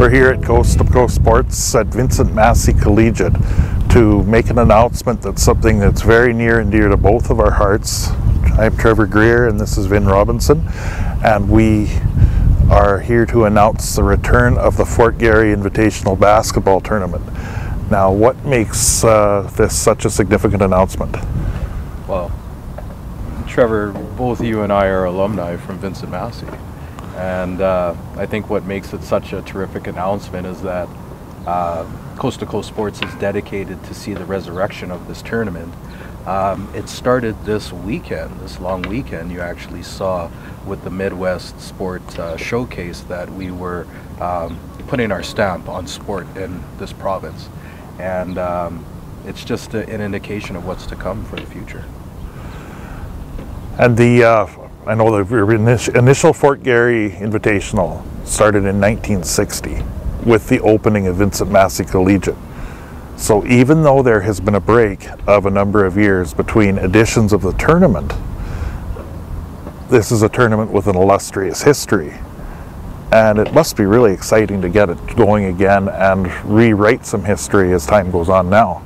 We're here at Coast to Coast Sports at Vincent Massey Collegiate to make an announcement that's something that's very near and dear to both of our hearts. I'm Trevor Greer and this is Vin Robinson, and we are here to announce the return of the Fort Garry Invitational Basketball Tournament. Now, what makes this such a significant announcement? Well, Trevor, both you and I are alumni from Vincent Massey. And I think what makes it such a terrific announcement is that Coast to Coast Sports is dedicated to see the resurrection of this tournament. It started this weekend, this long weekend. You actually saw with the Midwest Sport Showcase that we were putting our stamp on sport in this province. And it's just an indication of what's to come for the future. And I know the initial Fort Garry Invitational started in 1960 with the opening of Vincent Massey Collegiate. So even though there has been a break of a number of years between editions of the tournament, this is a tournament with an illustrious history. And it must be really exciting to get it going again and rewrite some history as time goes on now.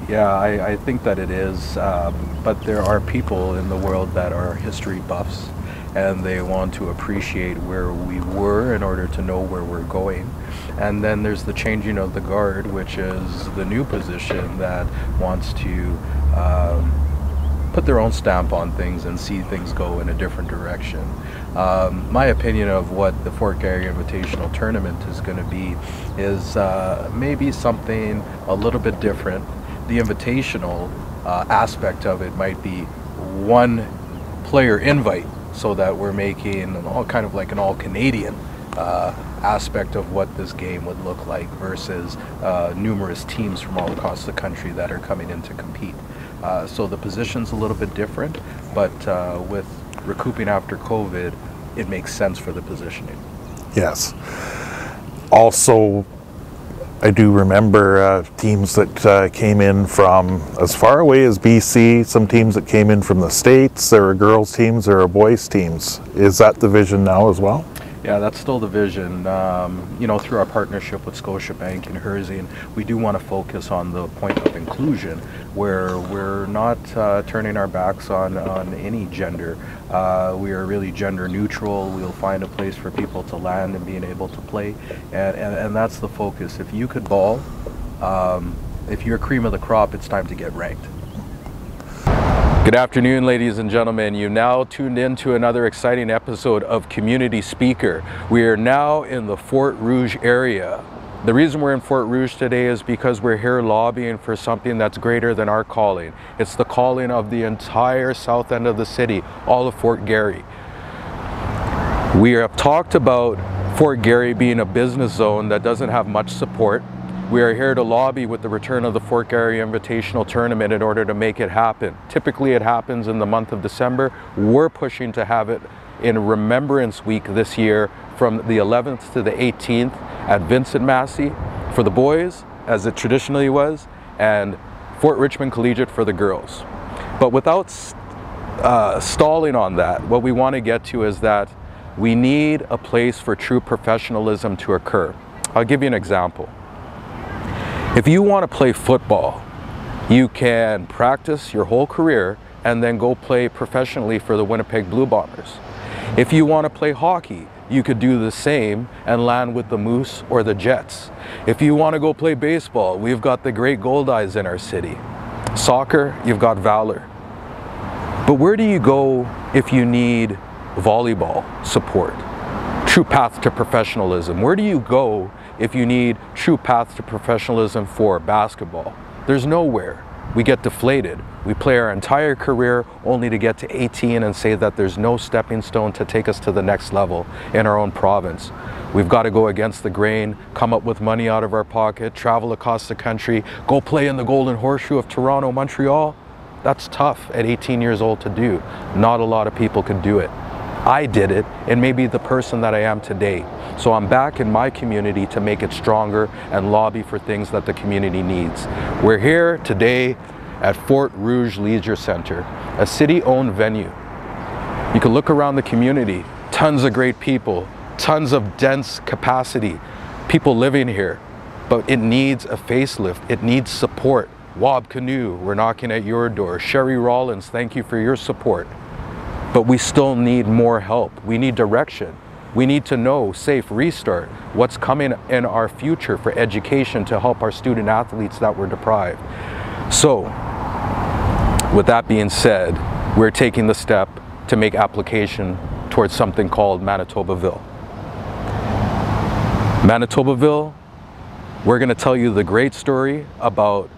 Yeah, I think that it is, but there are people in the world that are history buffs, and they want to appreciate where we were in order to know where we're going. And then there's the changing of the guard, which is the new position that wants to put their own stamp on things and see things go in a different direction. My opinion of what the Fort Garry Invitational Tournament is going to be is maybe something a little bit different. The invitational aspect of it might be one player invite, so that we're making all kind of like an all-Canadian aspect of what this game would look like versus numerous teams from all across the country that are coming in to compete. So the position's a little bit different, but with recouping after COVID, it makes sense for the positioning. Yes. Also, I do remember teams that came in from as far away as BC, some teams that came in from the States. There are girls teams, there are boys teams. Is that the vision now as well? Yeah, that's still the vision. You know, through our partnership with Scotiabank and Herzing, we do want to focus on the point of inclusion, where we're not turning our backs on any gender. We are really gender neutral. We'll find a place for people to land and being able to play, and that's the focus. If you could ball, if you're cream of the crop, it's time to get ranked. Good afternoon, ladies and gentlemen. You now tuned in to another exciting episode of Community Speaker. We are now in the Fort Rouge area. The reason we're in Fort Rouge today is because we're here lobbying for something that's greater than our calling. It's the calling of the entire south end of the city, all of Fort Garry. We have talked about Fort Garry being a business zone that doesn't have much support. We are here to lobby with the return of the Fort Garry Invitational Tournament in order to make it happen. Typically it happens in the month of December. We're pushing to have it in Remembrance Week this year from the 11th to the 18th at Vincent Massey for the boys, as it traditionally was, and Fort Richmond Collegiate for the girls. But without stalling on that, what we want to get to is that we need a place for true professionalism to occur. I'll give you an example. If you want to play football, you can practice your whole career and then go play professionally for the Winnipeg Blue Bombers. If you want to play hockey, you could do the same and land with the Moose or the Jets. If you want to go play baseball, we've got the great Goldeyes in our city. Soccer, you've got Valor. But where do you go if you need volleyball support? True path to professionalism. Where do you go if you need true path to professionalism for basketball? There's nowhere. We get deflated. We play our entire career only to get to 18 and say that there's no stepping stone to take us to the next level in our own province. We've got to go against the grain, come up with money out of our pocket, travel across the country, go play in the Golden Horseshoe of Toronto, Montreal. That's tough at 18 years old to do. Not a lot of people can do it. I did it, and maybe the person that I am today. So I'm back in my community to make it stronger and lobby for things that the community needs. We're here today at Fort Rouge Leisure Center, a city-owned venue. You can look around the community, tons of great people, tons of dense capacity, people living here, but it needs a facelift. It needs support. Wob Canoe, we're knocking at your door. Sherry Rollins, thank you for your support. But we still need more help. We need direction. We need to know, safe restart, what's coming in our future for education to help our student athletes that were deprived. So, with that being said, we're taking the step to make application towards something called Manitobaville. Manitobaville, we're going to tell you the great story about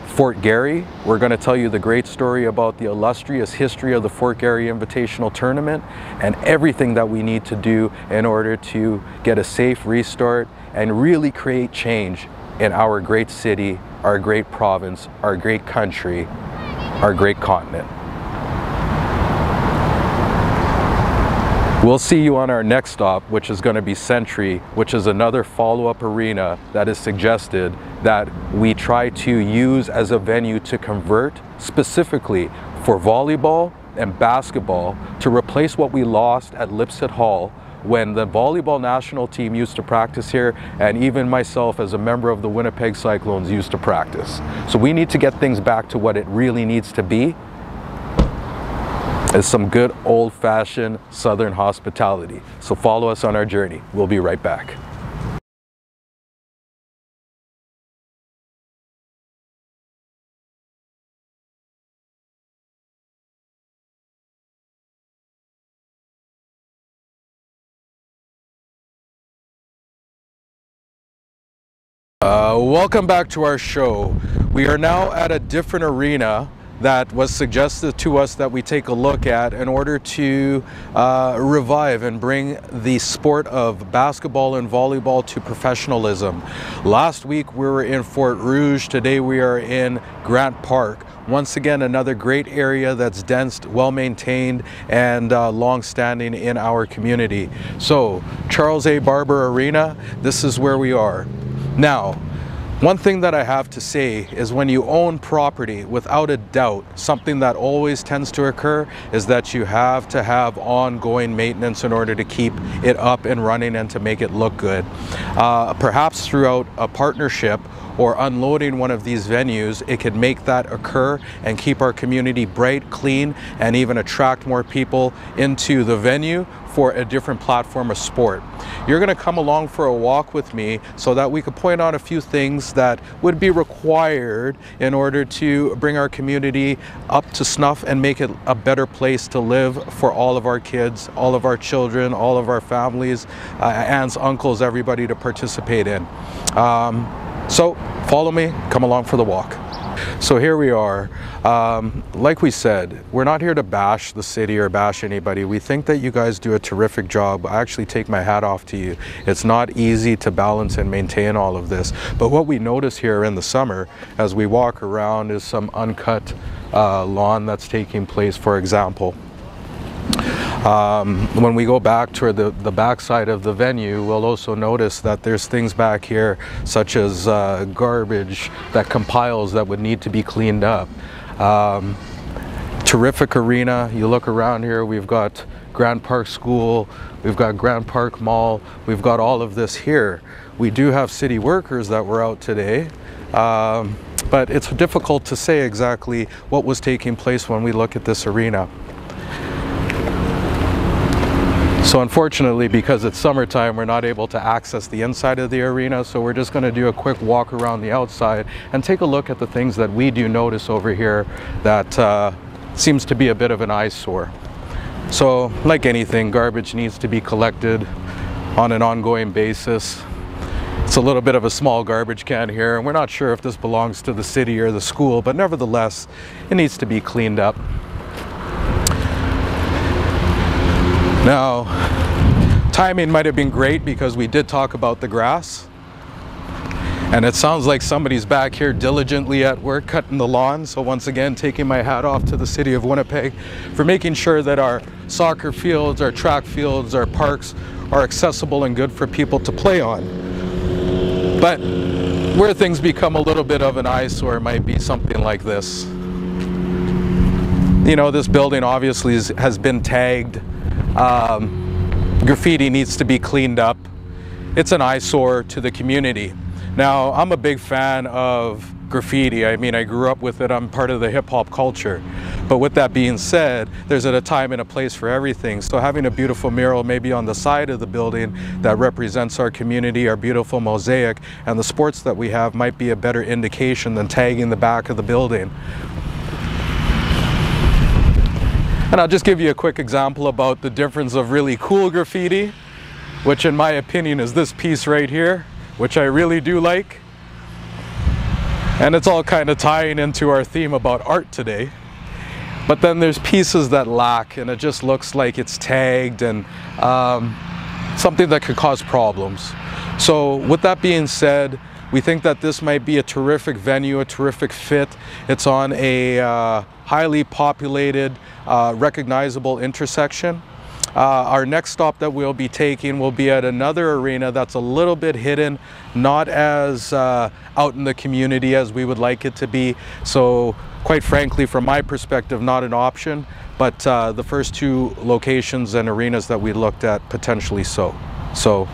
Fort Garry. We're going to tell you the great story about the illustrious history of the Fort Garry Invitational Tournament and everything that we need to do in order to get a safe restart and really create change in our great city, our great province, our great country, our great continent. We'll see you on our next stop, which is going to be Century, which is another follow-up arena that is suggested that we try to use as a venue to convert specifically for volleyball and basketball to replace what we lost at Lipset Hall when the volleyball national team used to practice here, and even myself as a member of the Winnipeg Cyclones used to practice. So we need to get things back to what it really needs to be. Is some good old-fashioned Southern hospitality. So follow us on our journey. We'll be right back. Welcome back to our show. We are now at a different arena that was suggested to us that we take a look at in order to revive and bring the sport of basketball and volleyball to professionalism. Last week we were in Fort Rouge. Today we are in Grant Park. Once again, another great area that's dense, well-maintained, and long-standing in our community. So, Charles A. Barber Arena, this is where we are. Now, one thing that I have to say is when you own property, without a doubt, something that always tends to occur is that you have to have ongoing maintenance in order to keep it up and running and to make it look good. Perhaps throughout a partnership or unloading one of these venues, it could make that occur and keep our community bright, clean, and even attract more people into the venue for a different platform of sport. You're going to come along for a walk with me so that we could point out a few things that would be required in order to bring our community up to snuff and make it a better place to live for all of our kids, all of our children, all of our families, aunts, uncles, everybody to participate in. So follow me, come along for the walk. So here we are. Like we said, we're not here to bash the city or bash anybody. We think that you guys do a terrific job. I actually take my hat off to you. It's not easy to balance and maintain all of this. But what we notice here in the summer as we walk around is some uncut lawn that's taking place, for example. When we go back toward the backside of the venue, we'll also notice that there's things back here such as garbage that compiles that would need to be cleaned up. Terrific arena. You look around here, we've got Grant Park School, we've got Grant Park Mall, we've got all of this here. We do have city workers that were out today, but it's difficult to say exactly what was taking place when we look at this arena. So unfortunately, because it's summertime, we're not able to access the inside of the arena, so we're just going to do a quick walk around the outside and take a look at the things that we do notice over here that seems to be a bit of an eyesore. So, like anything, garbage needs to be collected on an ongoing basis. It's a little bit of a small garbage can here, and we're not sure if this belongs to the city or the school, but nevertheless, it needs to be cleaned up. Now, timing might have been great because we did talk about the grass. And it sounds like somebody's back here diligently at work cutting the lawn. So once again, taking my hat off to the city of Winnipeg for making sure that our soccer fields, our track fields, our parks are accessible and good for people to play on. But where things become a little bit of an eyesore might be something like this. You know, this building obviously has been tagged. Graffiti needs to be cleaned up. it's an eyesore to the community. Now, I'm a big fan of graffiti. I mean, I grew up with it. I'm part of the hip-hop culture. But with that being said, there's a time and a place for everything. So having a beautiful mural maybe on the side of the building that represents our community, our beautiful mosaic, and the sports that we have might be a better indication than tagging the back of the building. And I'll just give you a quick example about the difference of really cool graffiti, which in my opinion is this piece right here, which I really do like. And it's all kind of tying into our theme about art today. But then there's pieces that lack, and it just looks like it's tagged and something that could cause problems. So with that being said, we think that this might be a terrific venue, a terrific fit. It's on a highly populated, recognizable intersection. Our next stop that we'll be taking will be at another arena that's a little bit hidden, not as out in the community as we would like it to be. So quite frankly, from my perspective, not an option, but the first two locations and arenas that we looked at, potentially so. So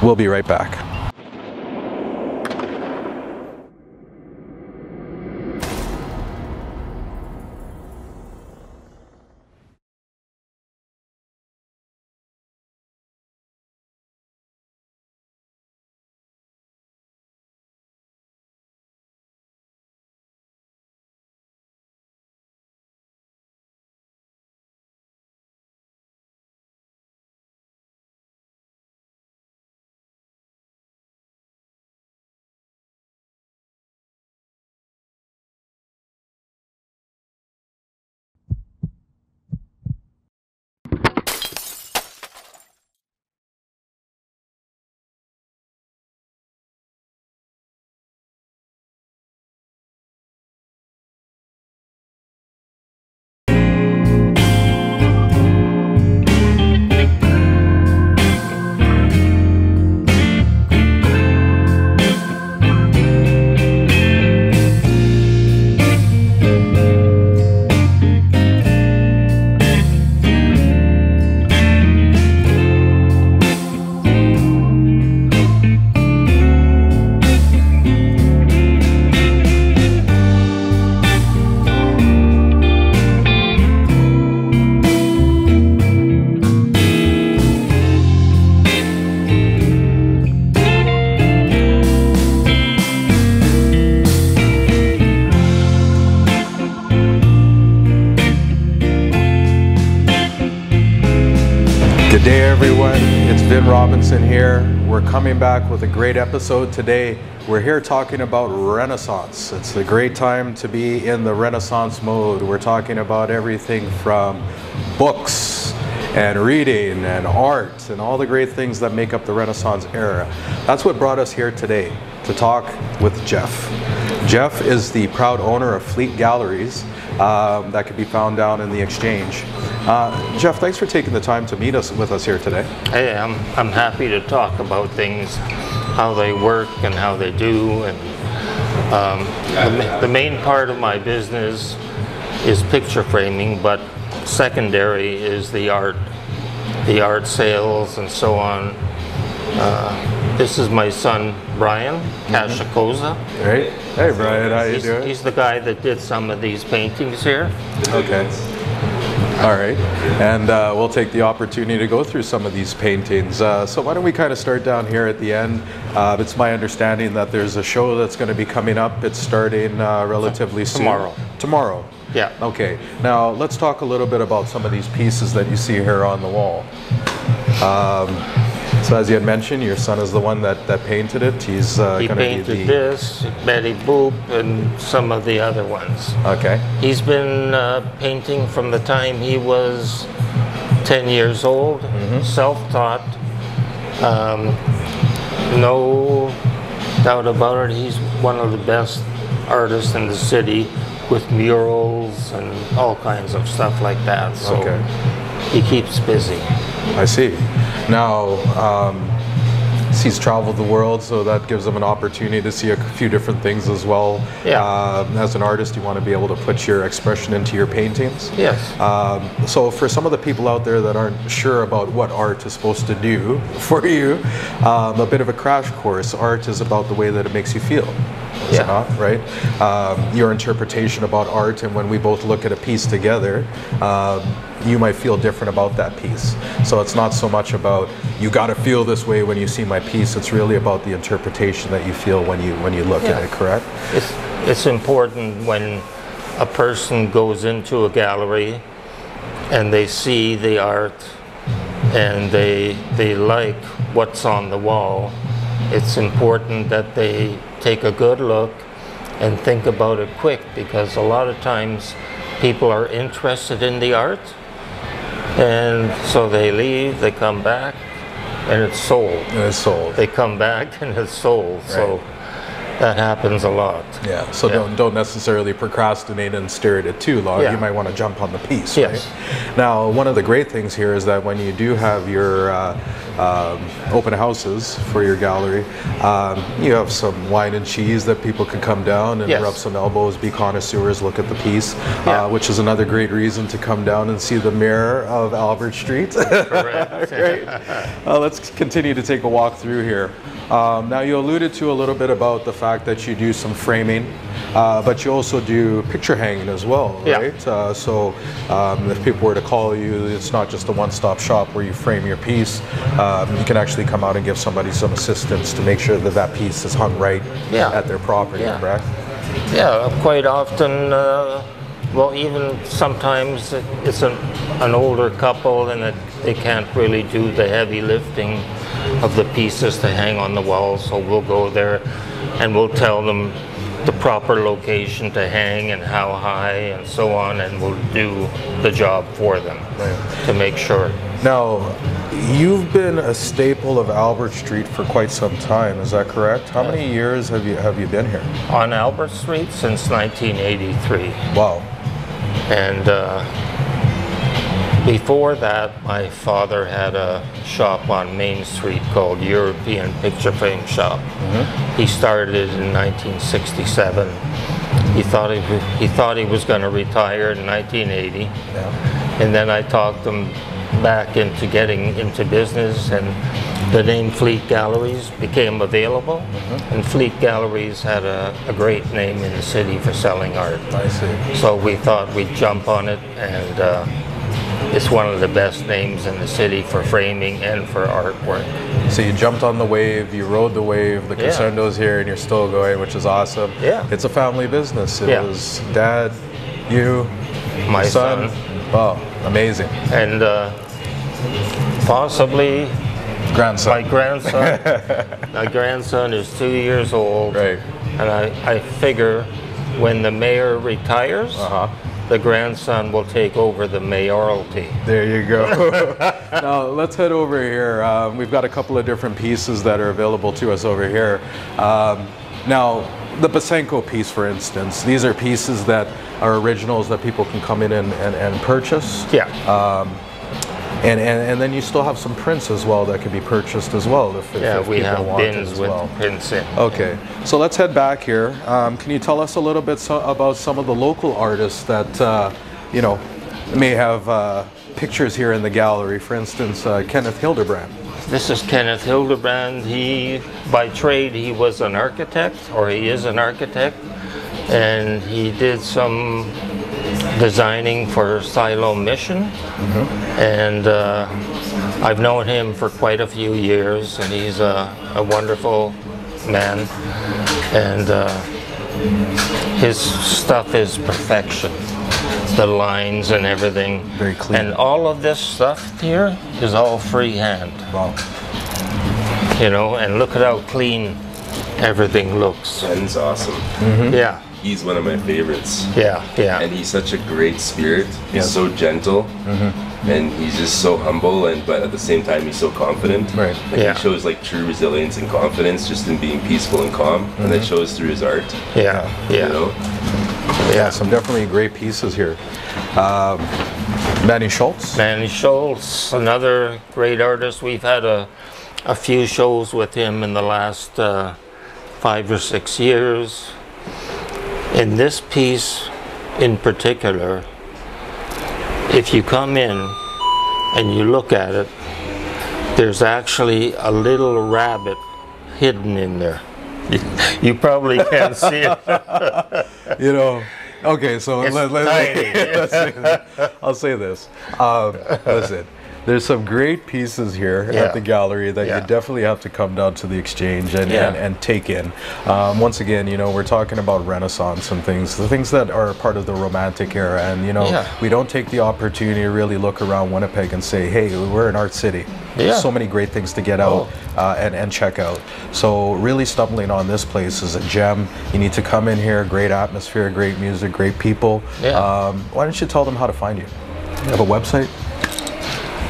we'll be right back. Good day everyone, it's Vin Robinson here. We're coming back with a great episode today. We're here talking about Renaissance. It's a great time to be in the Renaissance mode. We're talking about everything from books and reading and art and all the great things that make up the Renaissance era. That's what brought us here today, to talk with Jeff. Jeff is the proud owner of Fleet Galleries that can be found down in the Exchange. Jeff, thanks for taking the time to meet with us here today. Hey, I'm happy to talk about things, how they work and how they do. And the main part of my business is picture framing, but secondary is the art sales and so on. This is my son Brian Casciacosa. Right. Hey Brian, how you doing? He's the guy that did some of these paintings here. Okay. All right, and we'll take the opportunity to go through some of these paintings. So why don't we kind of start down here at the end. It's my understanding that there's a show that's going to be coming up. It's starting relatively soon. Tomorrow. Tomorrow? Yeah. Okay, now let's talk a little bit about some of these pieces that you see here on the wall. So as you had mentioned, your son is the one that painted it. He's he painted this, Betty Boop, and some of the other ones. Okay. He's been painting from the time he was 10 years old, self-taught. No doubt about it, he's one of the best artists in the city with murals and all kinds of stuff like that. So he keeps busy. I see. Now, he's traveled the world, so that gives him an opportunity to see a few different things as well. As an artist, you want to be able to put your expression into your paintings. Yes. So for some of the people out there that aren't sure about what art is supposed to do for you, a bit of a crash course. Art is about the way that it makes you feel. Is it not, right? Your interpretation about art, and when we both look at a piece together, you might feel different about that piece. So it's not so much about you got to feel this way when you see my piece. It's really about the interpretation that you feel when you look at it. Correct? It's important when a person goes into a gallery and they see the art and they like what's on the wall. It's important that they take a good look and think about it quick, because a lot of times people are interested in the art, and so they leave, they come back, and it's sold. They come back and it's sold. Right. So that happens a lot. Yeah. So don't necessarily procrastinate and stare at it too long. You might want to jump on the piece. Yes. Right? Now, one of the great things here is that when you do have your open houses for your gallery, you have some wine and cheese that people can come down and rub some elbows, be connoisseurs, look at the piece, which is another great reason to come down and see the mayor of Albert Street. Correct. Great. Let's continue to take a walk through here. Now, you alluded to a little bit about the fact that you do some framing, but you also do picture hanging as well, right? So if people were to call you, it's not just a one-stop shop where you frame your piece. You can actually come out and give somebody some assistance to make sure that that piece is hung right at their property, correct? Yeah, quite often, well, even sometimes it's an older couple and they can't really do the heavy lifting of the pieces to hang on the wall, so we'll go there and we'll tell them the proper location to hang and how high and so on, and we'll do the job for them to make sure. Now, you've been a staple of Albert Street for quite some time, is that correct? How many years have you been here? On Albert Street since 1983. Wow. And before that, my father had a shop on Main Street called European Picture Frame Shop. He started it in 1967. He thought he was going to retire in 1980. And then I talked him back into getting into business, and the name Fleet Galleries became available. And Fleet Galleries had a great name in the city for selling art. I see. So we thought we'd jump on it, and it's one of the best names in the city for framing and for artwork. So you jumped on the wave, you rode the wave, the crescendo's here, and you're still going, which is awesome. It's a family business. It was Dad, you, my son. Wow, amazing. And possibly grandson. My grandson. My grandson is 2 years old. Right. And I figure when the mayor retires, the grandson will take over the mayoralty. There you go. Now let's head over here. We've got a couple of different pieces that are available to us over here. Now, the Basenko piece, for instance, these are pieces that are originals that people can come in and purchase. And then you still have some prints as well that can be purchased as well. If we have bins as with well. prints in. Okay, so let's head back here. Can you tell us a little bit about some of the local artists that you know may have pictures here in the gallery? For instance, Kenneth Hildebrand. This is Kenneth Hildebrand. He, by trade, he was an architect, or he is an architect, and he did some designing for Siloam Mission, and I've known him for quite a few years, and he's a wonderful man, and his stuff is perfection. The lines and everything. Very clean. And all of this stuff here is all freehand. Wow. You know, and look at how clean everything looks. Ben's awesome. Yeah. He's one of my favorites. Yeah. And he's such a great spirit. He's so gentle. And he's just so humble, but at the same time he's so confident. Right. Like he shows like true resilience and confidence just in being peaceful and calm, and that shows through his art. You know? Yeah, some definitely great pieces here. Manny Schultz. Manny Schultz, another great artist. We've had a a few shows with him in the last 5 or 6 years. In this piece in particular, if you come in and you look at it, there's actually a little rabbit hidden in there. You probably can't see it. You know, okay, so It's tiny. I'll say this. Listen, there's some great pieces here Yeah. at the gallery that Yeah. you definitely have to come down to the exchange and, Yeah. and take in. Once again, you know, we're talking about Renaissance and things, the things that are part of the Romantic era. And, you know, Yeah. we don't take the opportunity to really look around Winnipeg and say, hey, we're an art city. Yeah. There's so many great things to get out and check out. So really stumbling on this place is a gem. You need to come in here, great atmosphere, great music, great people. Yeah. Why don't you tell them how to find you? You have a website?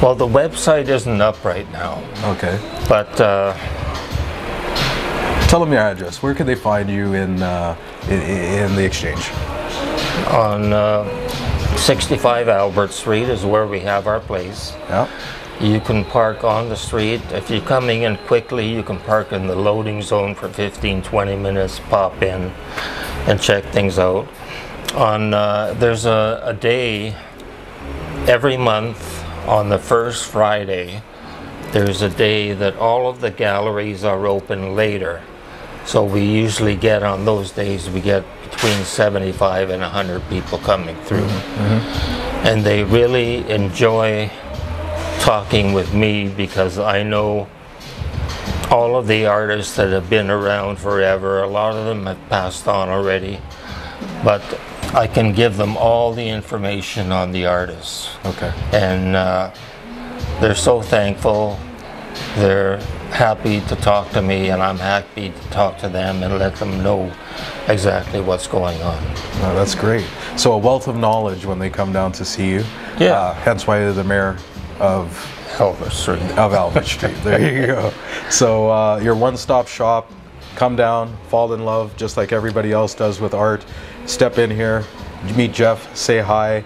Well, the website isn't up right now, Okay. but Tell them your address. Where can they find you in the exchange? on 65 Albert Street is where we have our place. Yeah. You can park on the street. If you're coming in quickly, you can park in the loading zone for 15, 20 minutes, pop in and check things out. There's a day every month on the first Friday. There's a day that all of the galleries are open later. So we usually get, on those days, we get between 75 and 100 people coming through. And they really enjoy talking with me because I know all of the artists that have been around forever. A lot of them have passed on already, but I can give them all the information on the artists. Okay. And they're so thankful. They're happy to talk to me, and I'm happy to talk to them and let them know exactly what's going on. No, that's great. So a wealth of knowledge when they come down to see you. Yeah. Hence why you're the mayor of Albert Street. Albert Street. There you go. So your one-stop shop. Come down, fall in love, just like everybody else does with art. Step in here, meet Jeff, say hi.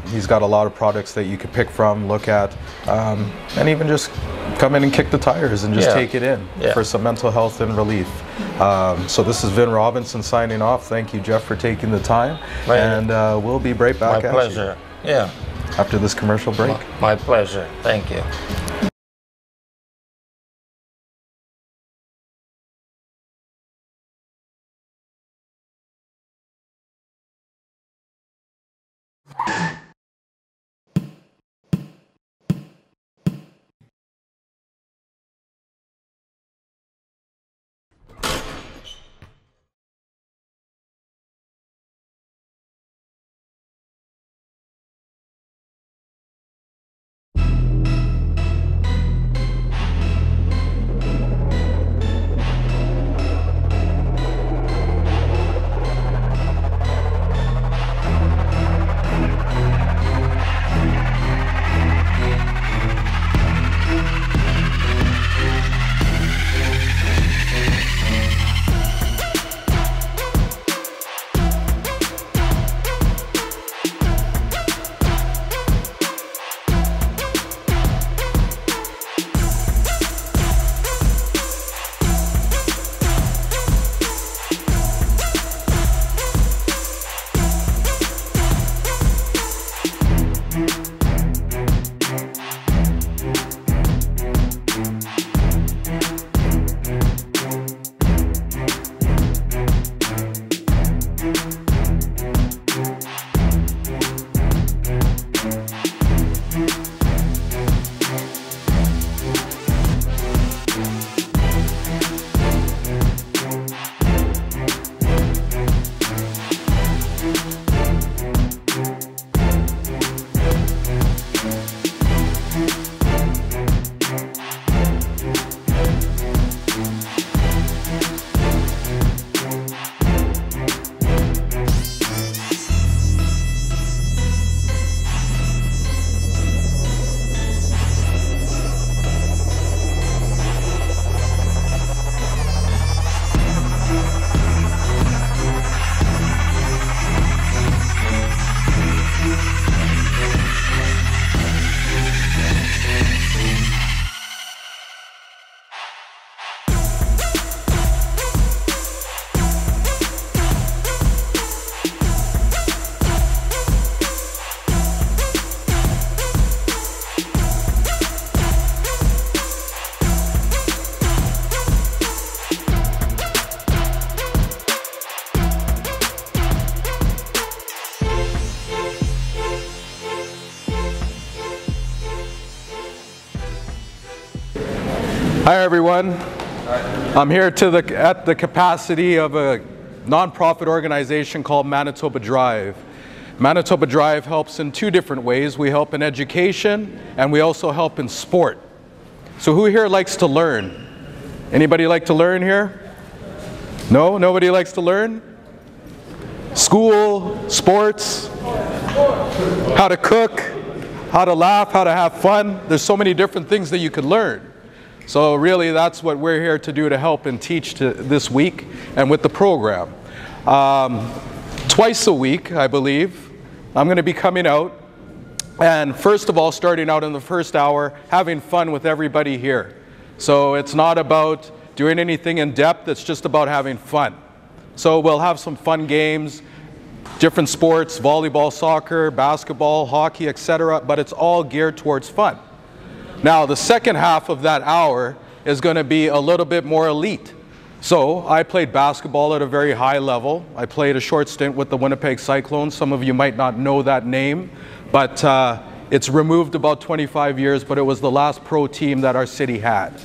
He's got a lot of products that you could pick from, look at, and even just come in and kick the tires and just Yeah. take it in Yeah. for some mental health and relief. So this is Vin Robinson signing off. Thank you, Jeff, for taking the time. Right. And we'll be right My back at pleasure. Yeah, you after this commercial break. my pleasure. Thank you. Hi everyone. I'm here at the capacity of a nonprofit organization called Manitoba Drive. Manitoba Drive helps in two different ways. We help in education and we also help in sport. So who here likes to learn? Anybody like to learn here? No? Nobody likes to learn? School, sports, how to cook, how to laugh, how to have fun. There's so many different things that you could learn. So really that's what we're here to do, to help and teach this week and with the program. Twice a week, I believe, I'm going to be coming out and first of all, starting out in the first hour, having fun with everybody here. So it's not about doing anything in depth, it's just about having fun. So we'll have some fun games, different sports, volleyball, soccer, basketball, hockey, etc., but it's all geared towards fun. Now, the second half of that hour is going to be a little bit more elite. So, I played basketball at a very high level. I played a short stint with the Winnipeg Cyclones. Some of you might not know that name, but it's removed about 25 years, but it was the last pro team that our city had.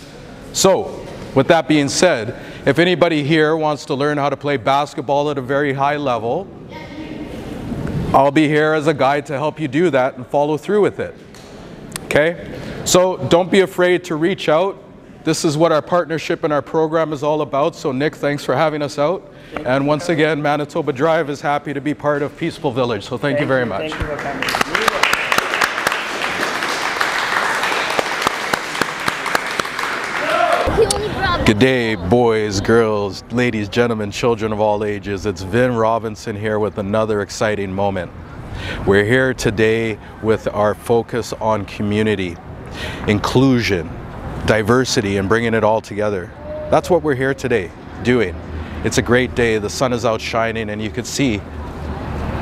So, with that being said, if anybody here wants to learn how to play basketball at a very high level, I'll be here as a guide to help you do that and follow through with it. Okay? So don't be afraid to reach out. This is what our partnership and our program is all about. So Nick, thanks for having us out. And once again, Manitoba Drive is happy to be part of Peaceful Village. So thank you very much. Thank you for coming. Good day, boys, girls, ladies, gentlemen, children of all ages. It's Vin Robinson here with another exciting moment. We're here today with our focus on community, inclusion, diversity, and bringing it all together. That's what we're here today doing. It's a great day. The sun is out shining and you can see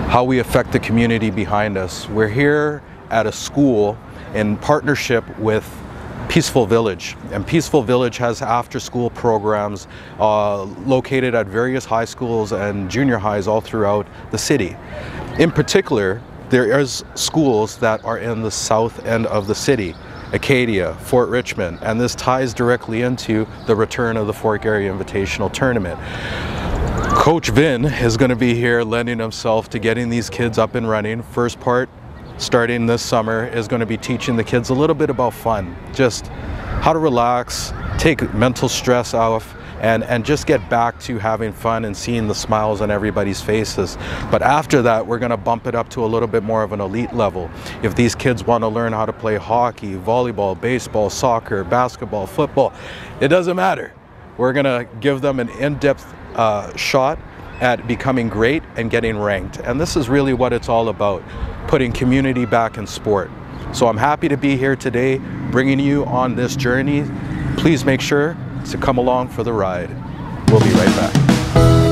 how we affect the community behind us. We're here at a school in partnership with Peaceful Village, and Peaceful Village has after-school programs located at various high schools and junior highs all throughout the city. In particular, there is schools that are in the south end of the city, Acadia, Fort Richmond, and this ties directly into the return of the Fort Garry Invitational Tournament. Coach Vin is going to be here lending himself to getting these kids up and running. First part, starting this summer, is going to be teaching the kids a little bit about fun, just how to relax, take mental stress off, and just get back to having fun and seeing the smiles on everybody's faces. But after that, we're going to bump it up to a little bit more of an elite level. If these kids want to learn how to play hockey, volleyball, baseball, soccer, basketball, football, it doesn't matter. We're going to give them an in-depth shot at becoming great and getting ranked. And this is really what it's all about, putting community back in sport. So I'm happy to be here today, bringing you on this journey. Please make sure to come along for the ride. We'll be right back.